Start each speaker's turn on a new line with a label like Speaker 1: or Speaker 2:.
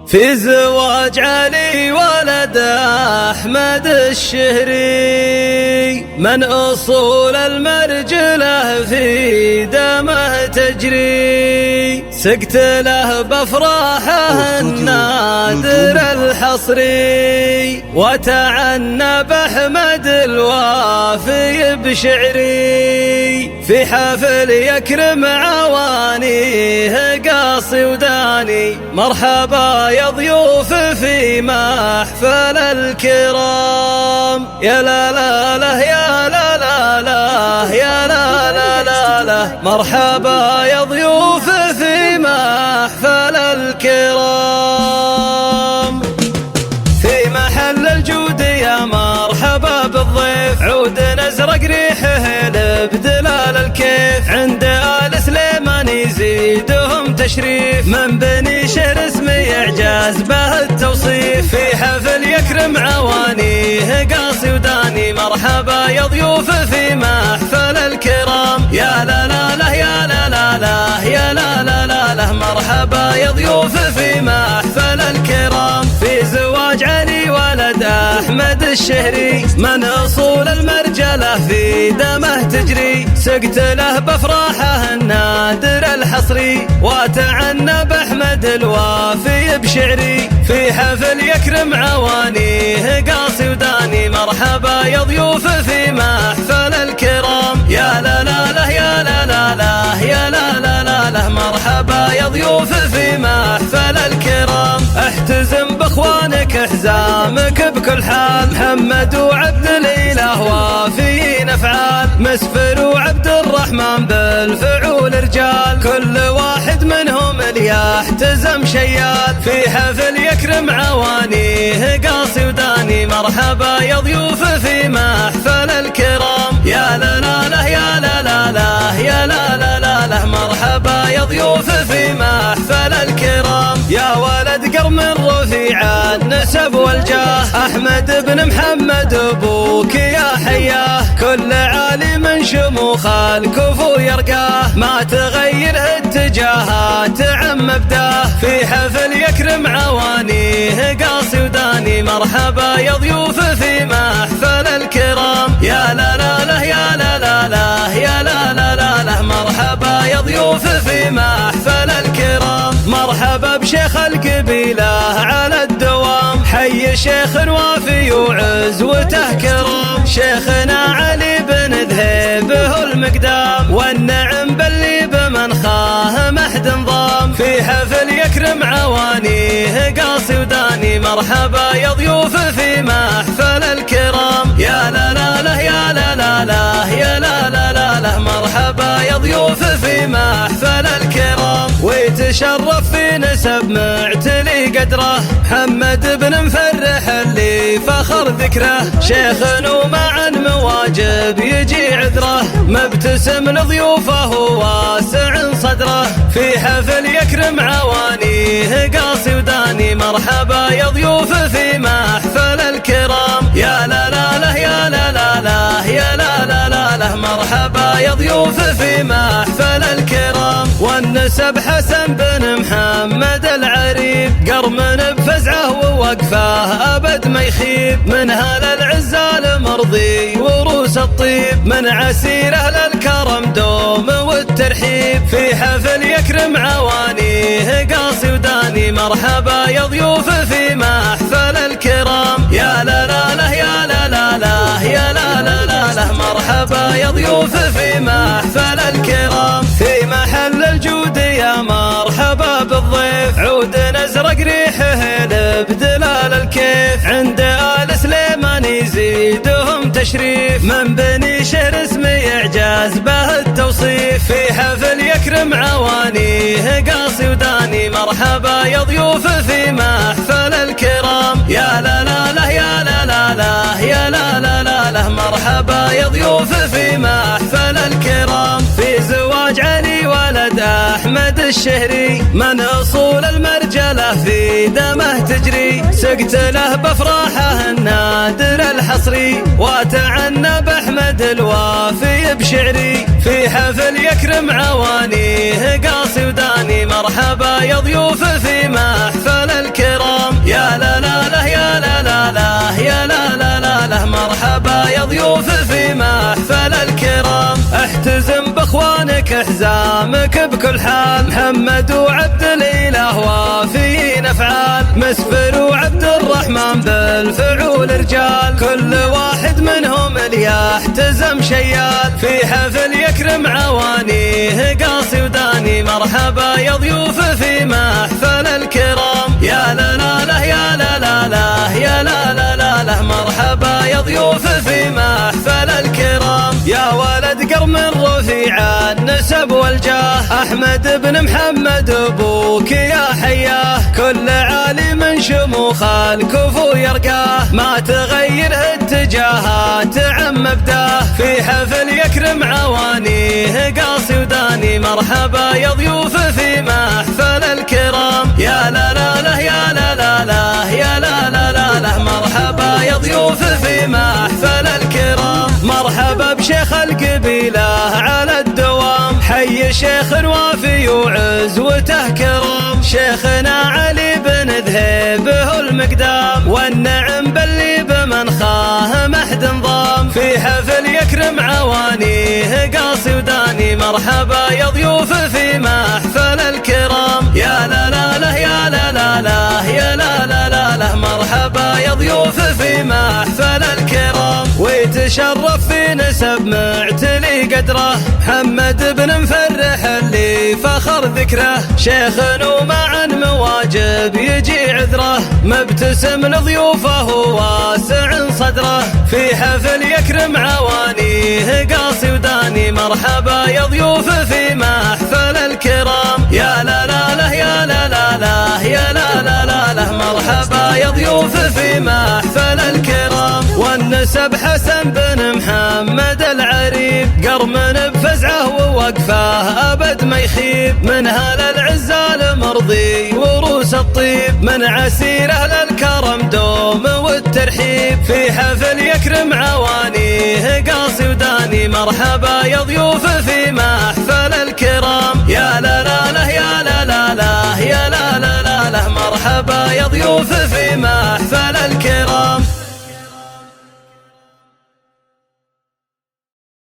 Speaker 1: في زواج علي ولد أحمد الشهري، من أصول المرجلة في دمه تجري، سقت له بأفراحه النادر الحصري، وتعنى بأحمد الوافي بشعري، في حفل يكرم عوانيه قاصي وداني، مرحبا يا ضيوف في محفل الكرام، يا لا لا لا يا لا لا لا يا لا لا لا لا، مرحبا يا ضيوف في محفل الكرام، في محل الجود يا مرحبا بالضيف، عود ازرق ريحه لبدلال الكيف، عند آل سليمان يزيدهم تشريف، من بني شهر اسمي إعجاز به التوصيف، في حفل يكرم عوانيه قاصي وداني، مرحبا يا ضيوف في محفل الكرام، يا لا لا لا يا لا لا لا يا لا لا لا لا، مرحبا يا ضيوف في محفل الكرام، في زواج علي ولد أحمد الشهري، من أصول المرجلة في دمه تجري، سقت له بأفراحه النادر الحصري، وتعنى بأحمد الوافي بشعري، في حفل يكرم عوانيه قاصي وداني، مرحبا يا ضيوف في محفل الكرام، يا لا لا لا يا لا لا لا يا لا لا لا لا، مرحبا يا ضيوف في محفل الكرام، احتزم باخوانك احزامك بكل حال، محمد وعبد الاله وافيين افعال، مسفر وعبد الرحمن بالفعول رجال، كل واحد منهم ليحتزم شيال، في حفل يكرم عوانيه قاصي وداني، مرحبا يا ضيوف في محفل الكرام، يا لا لا لا يا لا لا لا يا لا لا لا لا، مرحبا يا ضيوف في محفل الكرام، يا ولد قرم الرفيع النسب والجاه، أحمد بن محمد أبوك يا حياه، كل عالي من شموخ الكفو يرقاه، ما تغير اتجاهات عم مبداه، في حفل يكرم عوانيه قاصي وداني، مرحبا يا ضيوف في محفل الكرام، يا لا لا لا يا لا لا لا يا لا لا لا لا، مرحبا يا ضيوف في محفل الكرام، مرحبا بشيخ القبيلة على الدوام، حي شيخ وافي وعزوته كرام، شيخنا علي بن ذهيبه المقدام، والنعم باللي بمنخاه محد نظام، في حفل يكرم عوانيه قاصي وداني، مرحبا يا ضيوف في محفل الكرام، يا لا لا لا يا لا لا لا يا لا لا لا لا، مرحبا يا ضيوف في محفل الكرام، ويتشرف في نسب معتلي قدره، محمد بن مفرح اللي فخر ذكره، شيخ ومع مواجب يجي عذره، مبتسم لضيوفه واسع صدره، في حفل يكرم عوانيه قاصي وداني، مرحبا يا ضيوف في محفل الكرام، يا لا لا لا يا لا لا لا يا لا لا لا لا، مرحبا يا ضيوف في محفل الكرام، والنسب حسن بن محمد العريب، قرمن بفزعه ووقفه أبد ما يخيب، من هال العزال مرضي وروس الطيب، من عسير أهل الكرم دوم والترحيب، في حفل يكرم عوانيه قاصي وداني، مرحبا يا ضيوف في محفل الكرام، يا لا لا لا يا لا لا لا يا لا لا لا لا، مرحبا يا ضيوف في محفل الكرام، في محل الجود يا مرحبا بالضيف، عود ازرق ريحه لبدلال الكيف، عند آل سليمان يزيدهم تشريف، من بني شهر اسمي إعجاز به التوصيف، في حفل يكرم عوانيه قاصي وداني، مرحبا يا ضيوف في محفل الكرام، يا لا لا لا يا لا لا لا يا لا لا لا لا، مرحبا يا ضيوف في محفل الكرام، في زواج علي ولد أحمد الشهري، من أصول المرجلة في دمه تجري، سقت له بأفراحه النادر الحصري، وتعنى بأحمد الوافي بشعري، في حفل يكرم عوانيه قاصي وداني، مرحبا يا ضيوف في محفل الكرام. محفل الكرام. احتزم باخوانك احزامك بكل حال، محمد وعبد الاله وافيين افعال، مسفر وعبد الرحمن بالفعول رجال، كل واحد منهم ليحتزم شيال، في حفل يكرم عوانيه قاصي وداني. مرحبا يا ضيوف في محفل الكرام، يا لا لا لا يا لا لا لا يا لا لا لا لا. مرحبا يا ضيوف في محفل الكرام، يا ولد قرم رفيع النسب والجاه، احمد بن محمد ابوك يا حياه، كل عالم شموخ الكفو يرقاه، ما تغير اتجاهات عم مبداه، في حفل يكرم عوانيه قاصي وداني. مرحبا يا ضيوف في محفل الكرام، يا لا لا لا يا لا لا لا يا لا لا لا لا. مرحبا يا ضيوف في محفل الكرام، مرحبا بشيخ القبيلة على الدوام، حي شيخ وافي وعزوته كرام، شيخنا علي بن ذهيبه المقدام، والنعم باللي بمنخاه محد نظام، في حفل يكرم عوانيه قاصي وداني. مرحبا يا ضيوف في محفل الكرام، يا لا لا لا يا لا لا لا يا لا لا لا لا. مرحبا يا ضيوف في محفل الكرام، ويتشرف في نسب معتلي قدره، محمد بن مفرح اللي فخر ذكره، شيخ ومع مواجب يجي عذره، مبتسم لضيوفه واسع صدره، في حفل يكرم عوانيه قاصي وداني. مرحبا يا ضيوف في محفل الكرام، يا لا لا لا يا لا لا لا يا لا لا لا لا. مرحبا يا ضيوف في محفل الكرام، والنسب حسن بن محمد العريب، قرمن بفزعه ووقفه ابد ما يخيب، من هل العزال مرضي وروس الطيب، من عسير اهل الكرم دوم والترحيب، في حفل يكرم عوانيه قاصي وداني. مرحبا يا ضيوف في محفل الكرام، يا لا لا لا يا لا لا لا يا لا لا لا لا. مرحبا يا ضيوف في محفل